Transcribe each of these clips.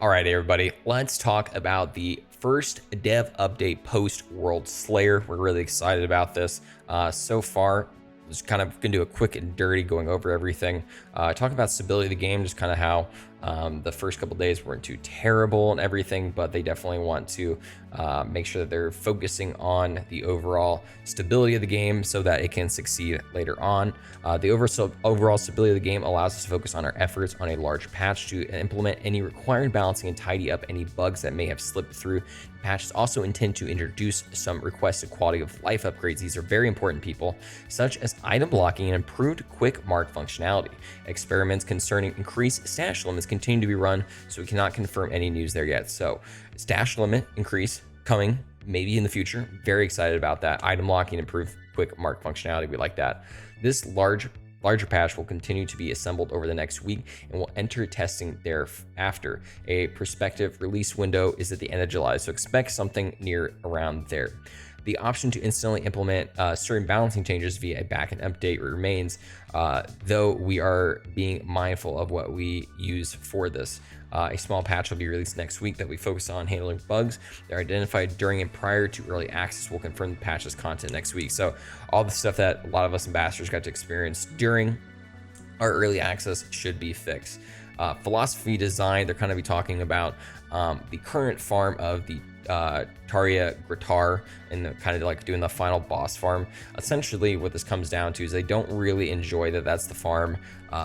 All right, everybody, let's talk about the first dev update post Worldslayer. We're really excited about this. So far, just kind of gonna do a quick and dirty going over everything. Talk about stability of the game, just kind of how the first couple days weren't too terrible and everything, but they definitely want to make sure that they're focusing on the overall stability of the game so that it can succeed later on. The overall stability of the game allows us to focus on our efforts on a large patch to implement any required balancing and tidy up any bugs that may have slipped through. Patches also intend to introduce some requested quality of life upgrades. These are very important, people, such as item blocking and improved quick mark functionality. Experiments concerning increased stash limits continue to be run, so we cannot confirm any news there yet. So stash limit increase coming maybe in the future. Very excited about that. Item locking, improved quick mark functionality. We like that. This larger patch will continue to be assembled over the next week and will enter testing thereafter. A prospective release window is at the end of July, so expect something near around there. The option to instantly implement certain balancing changes via a backend update remains, though we are being mindful of what we use for this. A small patch will be released next week that we focus on handling bugs that are identified during and prior to early access. We'll confirm the patch's content next week. So all the stuff that a lot of us ambassadors got to experience during our early access should be fixed. Philosophy design, they're kind of be talking about the current farm of the Taria Gratar and kind of like doing the final boss farm. Essentially what this comes down to is they don't really enjoy that that's the farm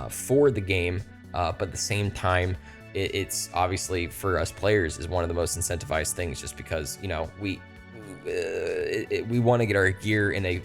for the game, but at the same time it's obviously for us players is one of the most incentivized things, just because, you know, we want to get our gear in a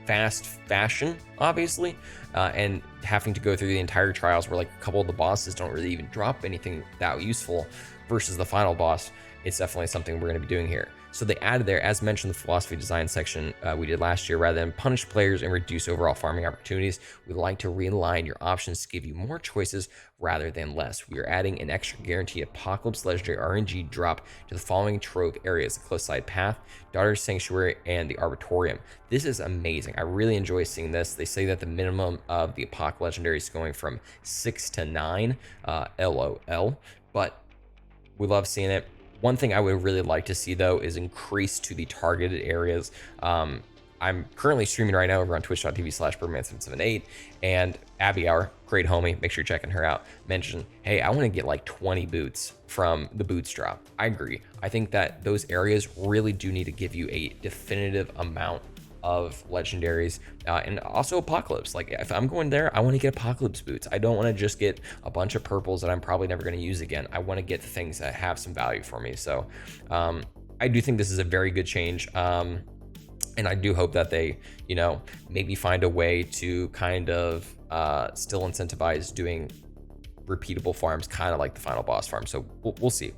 fast fashion, obviously, and having to go through the entire trials where like a couple of the bosses don't really even drop anything that useful versus the final boss. It's definitely something we're going to be doing here. So they added there, as mentioned, the philosophy design section we did last year. Rather than punish players and reduce overall farming opportunities, we like to realign your options to give you more choices rather than less. We are adding an extra guaranteed Apocalypse Legendary RNG drop to the following trove areas: the Cliffside Path, Daughter's Sanctuary, and the Arbitorium. This is amazing. I really enjoy seeing this. They say that the minimum of the Apocalypse Legendary is going from 6 to 9, LOL, but we love seeing it. One thing I would really like to see, though, is increase to the targeted areas. I'm currently streaming right now over on twitch.tv/Byrdman778, and Abby Hour, great homie, make sure you're checking her out, mentioned, hey, I want to get like 20 boots from the boots drop. I agree. I think that those areas really do need to give you a definitive amount of legendaries, and also Apocalypse. Like if I'm going there, I want to get Apocalypse boots. I don't want to just get a bunch of purples that I'm probably never going to use again. I want to get the things that have some value for me. So I do think this is a very good change, and I do hope that they, you know, maybe find a way to kind of still incentivize doing repeatable farms, kind of like the final boss farm. So we'll see.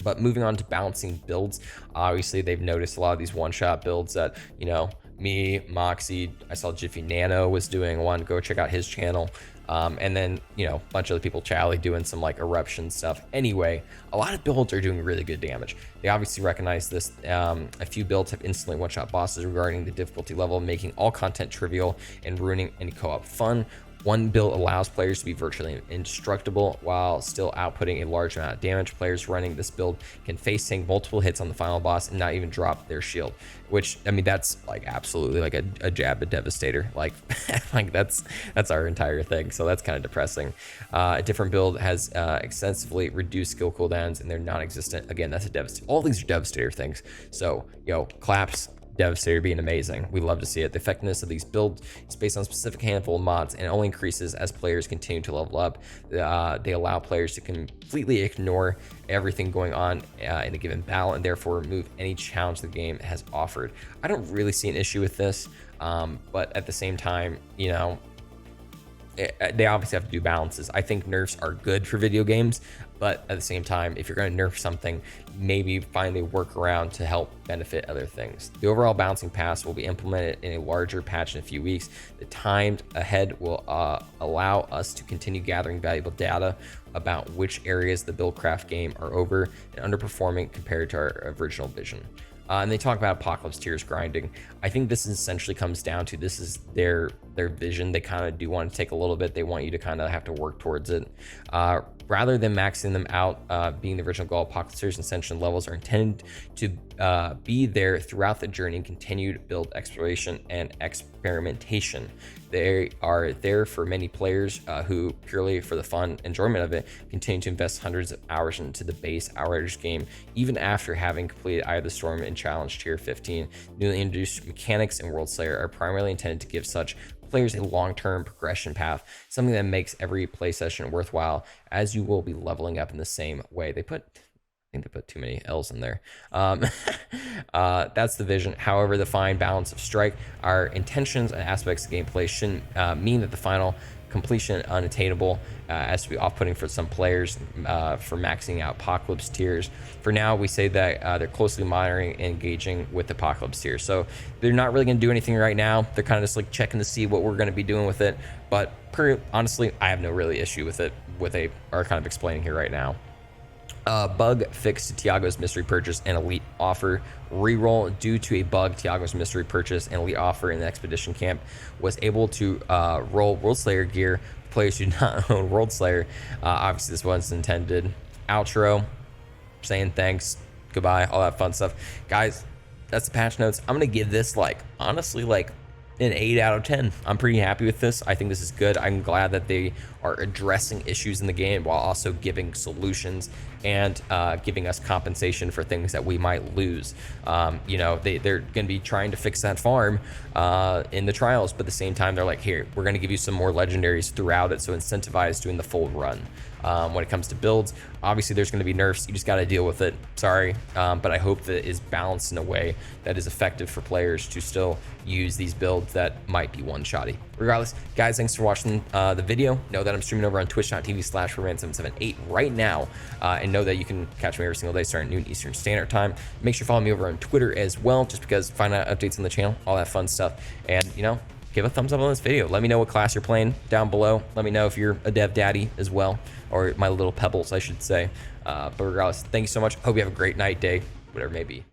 But moving on to balancing builds, obviously they've noticed a lot of these one-shot builds that, you know, me, Moxie, I saw Jiffy Nano was doing one. Go check out his channel. And then, you know, a bunch of other people, Charlie, doing some like eruption stuff. Anyway, a lot of builds are doing really good damage. They obviously recognize this. A few builds have instantly one-shot bosses regarding the difficulty level, making all content trivial and ruining any co-op fun. One build allows players to be virtually indestructible while still outputting a large amount of damage. Players running this build can face tank multiple hits on the final boss and not even drop their shield, which, I mean, that's like absolutely like a jab at Devastator. Like, like that's our entire thing. So that's kind of depressing. A different build has extensively reduced skill cooldowns and they're non-existent. Again, that's a Devastator. All these are Devastator things. So, yo, claps. Devastator being amazing. We love to see it. The effectiveness of these builds is based on a specific handful of mods and only increases as players continue to level up. They allow players to completely ignore everything going on in a given battle and therefore remove any challenge the game has offered. I don't really see an issue with this, but at the same time, you know, they obviously have to do balances. I think nerfs are good for video games, but at the same time, if you're going to nerf something, maybe find a workaround to help benefit other things. The overall balancing pass will be implemented in a larger patch in a few weeks. The timed ahead will allow us to continue gathering valuable data about which areas the Buildcraft game are over and underperforming compared to our original vision. And they talk about Apocalypse tiers grinding. I think this essentially comes down to, this is their vision. They kind of do want to take a little bit. They want you to kind of have to work towards it. rather than maxing them out, being the original goal. Apocalypse Tiers and Ascension levels are intended to be there throughout the journey and continued build exploration and experimentation. They are there for many players who, purely for the fun enjoyment of it, continue to invest hundreds of hours into the base Outriders game, even after having completed Eye of the Storm and Challenge Tier 15. Newly introduced mechanics in Worldslayer are primarily intended to give such players a long-term progression path, something that makes every play session worthwhile, as you will be leveling up in the same way. I think they put too many L's in there. That's the vision. However, the fine balance of strike, our intentions and aspects of gameplay shouldn't mean that the final completion unattainable, as to be off-putting for some players for maxing out Apocalypse Tiers. For now, we say that they're closely monitoring and engaging with Apocalypse Tiers. So they're not really going to do anything right now. They're kind of just like checking to see what we're going to be doing with it. But honestly, I have no really issue with it, or kind of explaining here right now. Bug fixed to Tiago's mystery purchase and elite offer. Reroll due to a bug. Tiago's mystery purchase and elite offer in the expedition camp was able to roll Worldslayer gear. Players who do not own Worldslayer. Obviously, this one's intended. Outro. Saying thanks, goodbye, all that fun stuff, guys. That's the patch notes. I'm gonna give this honestly an 8 out of 10. I'm pretty happy with this. I think this is good. I'm glad that they are addressing issues in the game while also giving solutions and giving us compensation for things that we might lose. They're going to be trying to fix that farm in the trials, but at the same time, they're like, here, we're going to give you some more legendaries throughout it, so incentivize doing the full run. When it comes to builds, obviously there's going to be nerfs. You just got to deal with it. Sorry, but I hope that it is balanced in a way that is effective for players to still use these builds that might be one-shotty. Regardless, guys, thanks for watching the video. Know that I'm streaming over on twitch.tv/Byrdman778 right now, and know that you can catch me every single day starting at noon Eastern Standard Time. Make sure you follow me over on Twitter as well, just because find out updates on the channel, all that fun stuff. And give a thumbs up on this video. Let me know what class you're playing down below. Let me know if you're a dev daddy as well, or my little pebbles, I should say. But regardless, thank you so much. Hope you have a great night, day, whatever it may be.